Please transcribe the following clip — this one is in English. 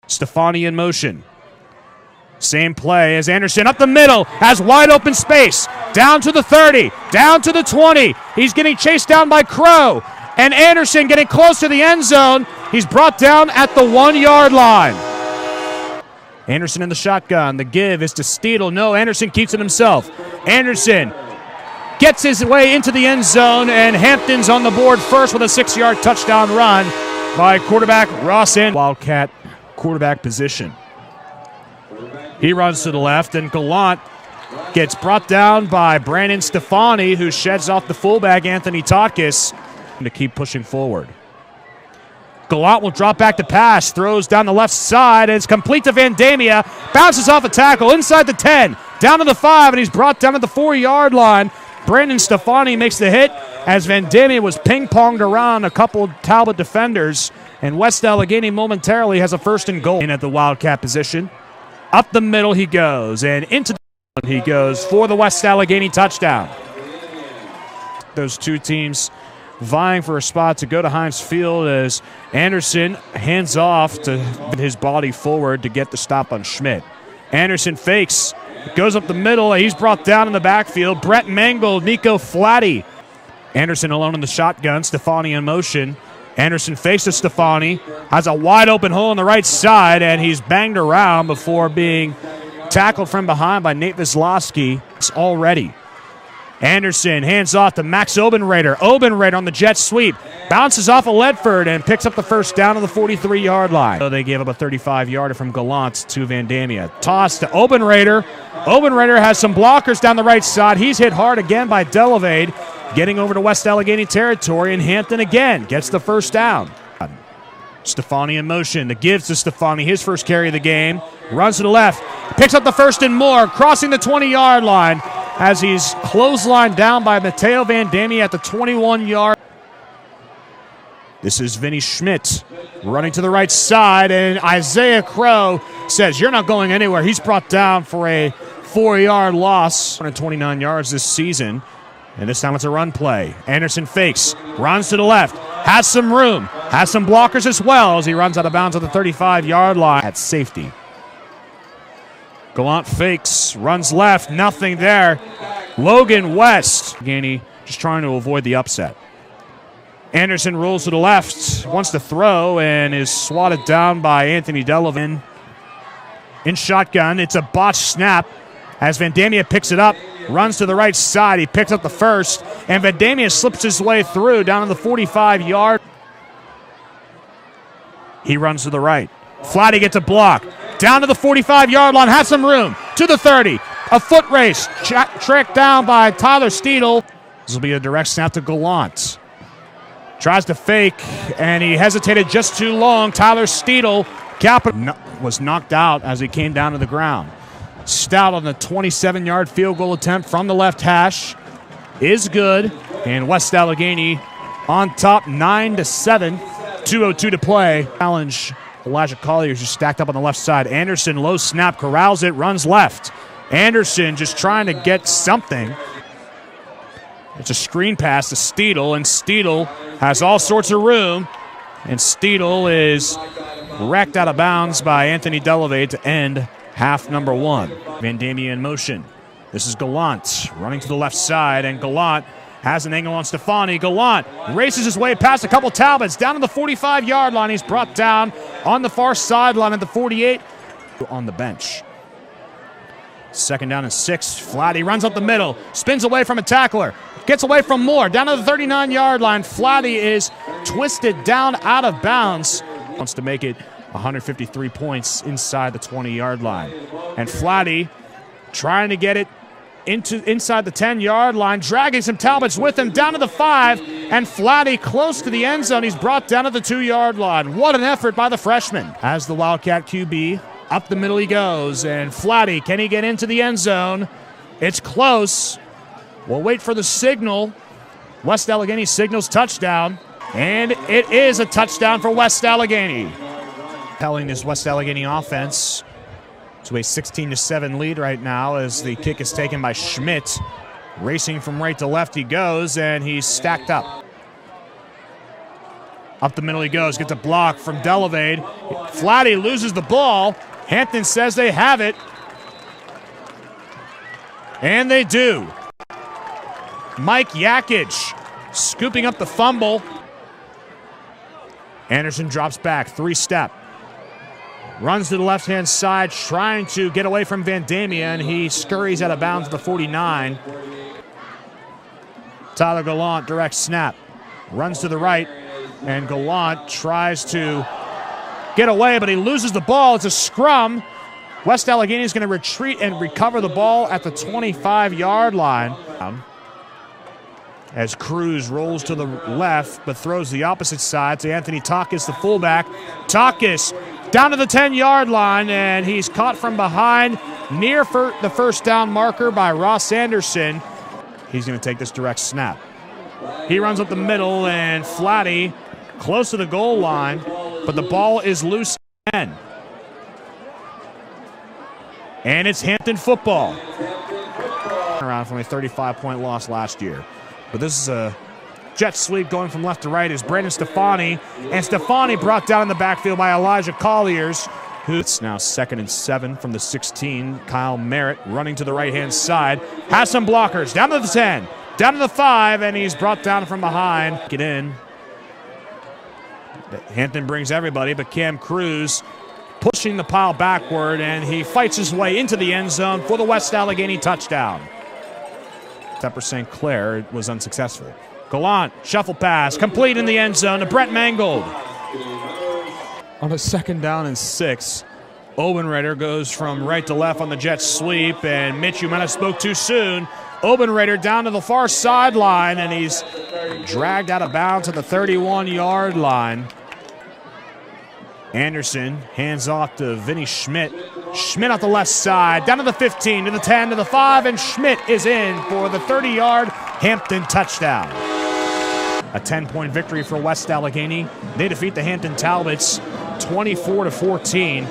Stefani in motion. Same play as Anderson up the middle, has wide open space. Down to the 30, down to the 20. He's getting chased down by Crow. And Anderson getting close to the end zone. He's brought down at the 1-yard line. Anderson in the shotgun. The give is to Steedle. No, Anderson keeps it himself. Anderson gets his way into the end zone, and Hampton's on the board first with a 6-yard touchdown run by quarterback Ross Anderson. Wildcat quarterback position. He runs to the left, and Gallant gets brought down by Brandon Stefani, who sheds off the fullback Anthony Tatkis to keep pushing forward. Gallant will drop back to pass, throws down the left side, and it's complete to Vandamia. Bounces off a tackle inside the 10, down to the 5, and he's brought down at the 4-yard line. Brandon Stefani makes the hit as Vandamia was ping-ponged around a couple of Talbot defenders, and West Allegheny momentarily has a 1st and goal in at the Wildcat position. Up the middle he goes, and into the he goes for the West Allegheny touchdown. Those two teams vying for a spot to go to Heinz Field as Anderson hands off to his body forward to get the stop on Schmidt. Anderson fakes, goes up the middle, and he's brought down in the backfield. Brett Mangle, Nico Flatty. Anderson alone in the shotgun, Stefani in motion. Anderson faces Stefani, has a wide open hole on the right side, and he's banged around before being tackled from behind by Nate Vislowski. It's already. Anderson hands off to Max Obenrader. Obenrader on the jet sweep. Bounces off of Ledford and picks up the 1st down to the 43-yard line. So they gave up a 35-yarder from Gallant to Vandamia. Toss to Obenrader. Obenrader has some blockers down the right side. He's hit hard again by Delavade. Getting over to West Allegheny territory, and Hampton again gets the 1st down. Stefani in motion. The gives to Stefani, his first carry of the game. Runs to the left. Picks up the 1st and more, crossing the 20-yard line as he's clotheslined down by Mateo Vandamia at the 21-yard. This is Vinny Schmidt running to the right side, and Isaiah Crow says, "You're not going anywhere." He's brought down for a 4-yard loss. 129 yards this season. And this time it's a run play. Anderson fakes, runs to the left, has some room, has some blockers as well as he runs out of bounds at the 35-yard line at safety. Gallant fakes, runs left, nothing there. Logan West. Allegheny just trying to avoid the upset. Anderson rolls to the left, wants to throw, and is swatted down by Anthony Delavin. In shotgun, it's a botched snap as Vandamia picks it up. Runs to the right side. He picks up the 1st, and Vandamia slips his way through down to the 45-yard. He runs to the right. Flatty gets a block. Down to the 45-yard line. Has some room. To the 30. A foot race. Tracked down by Tyler Steedle. This will be a direct snap to Gallant. Tries to fake, and he hesitated just too long. Tyler Steedle was knocked out as he came down to the ground. Stout on the 27-yard field goal attempt from the left hash is good, and West Allegheny on top 9-7, 2:02 to play. Challenge Elijah Colliers just stacked up on the left side. Anderson low snap, corrals it, runs left. Anderson just trying to get something. It's a screen pass to Steedle, and Steedle has all sorts of room, and Steedle is wrecked out of bounds by Anthony Delavade to end half number 1. Vandamia in motion. This is Gallant running to the left side, and Gallant has an angle on Stefani. Gallant races his way past a couple Talbots down to the 45-yard line. He's brought down on the far sideline at the 48 on the bench. 2nd down and 6. Flatty runs up the middle, spins away from a tackler, gets away from Moore down to the 39-yard line. Flatty is twisted down out of bounds. Wants to make it 153 points inside the 20-yard line. And Flatty trying to get it inside the 10-yard line, dragging some Talbots with him down to the 5, and Flatty close to the end zone. He's brought down to the 2-yard line. What an effort by the freshman. As the Wildcat QB, up the middle he goes, and Flatty, can he get into the end zone? It's close. We'll wait for the signal. West Allegheny signals touchdown, and it is a touchdown for West Allegheny. Telling this West Allegheny offense to a 16-7 lead right now as the kick is taken by Schmidt. Racing from right to left he goes, and he's stacked up. Up the middle he goes, gets a block from Delavade. Flatty loses the ball. Hampton says they have it. And they do. Mike Yakic scooping up the fumble. Anderson drops back, 3-step. Runs to the left-hand side, trying to get away from Van Damian. He scurries out of bounds at the 49. Tyler Gallant, direct snap. Runs to the right, and Gallant tries to get away, but he loses the ball. It's a scrum. West Allegheny is going to retreat and recover the ball at the 25-yard line. As Cruz rolls to the left, but throws the opposite side to Anthony Takis, the fullback. Takis down to the 10-yard line, and he's caught from behind near the first down marker by Ross Anderson. He's going to take this direct snap. He runs up the middle, and Flatty close to the goal line, but the ball is loose again. And it's Hampton football. Around from a 35-point loss last year. But this is a jet sweep going from left to right is Brandon Stefani. And Stefani brought down in the backfield by Elijah Colliers. It's now 2nd and 7 from the 16. Kyle Merritt running to the right-hand side. Has some blockers. Down to the 10. Down to the 5. And he's brought down from behind. Get in. Hampton brings everybody, but Cam Cruz pushing the pile backward, and he fights his way into the end zone for the West Allegheny touchdown. Tepper St. Clair was unsuccessful. Gallant, shuffle pass, complete in the end zone to Brett Mangold. On a 2nd down and 6, Obenreiter goes from right to left on the jet sweep, and Mitch, you might have spoke too soon. Obenreiter down to the far sideline, and he's dragged out of bounds at the 31-yard line. Anderson hands off to Vinny Schmidt. Schmidt off the left side, down to the 15, to the 10, to the 5, and Schmidt is in for the 30-yard Hampton touchdown. A 10-point victory for West Allegheny. They defeat the Hampton Talbots 24-14.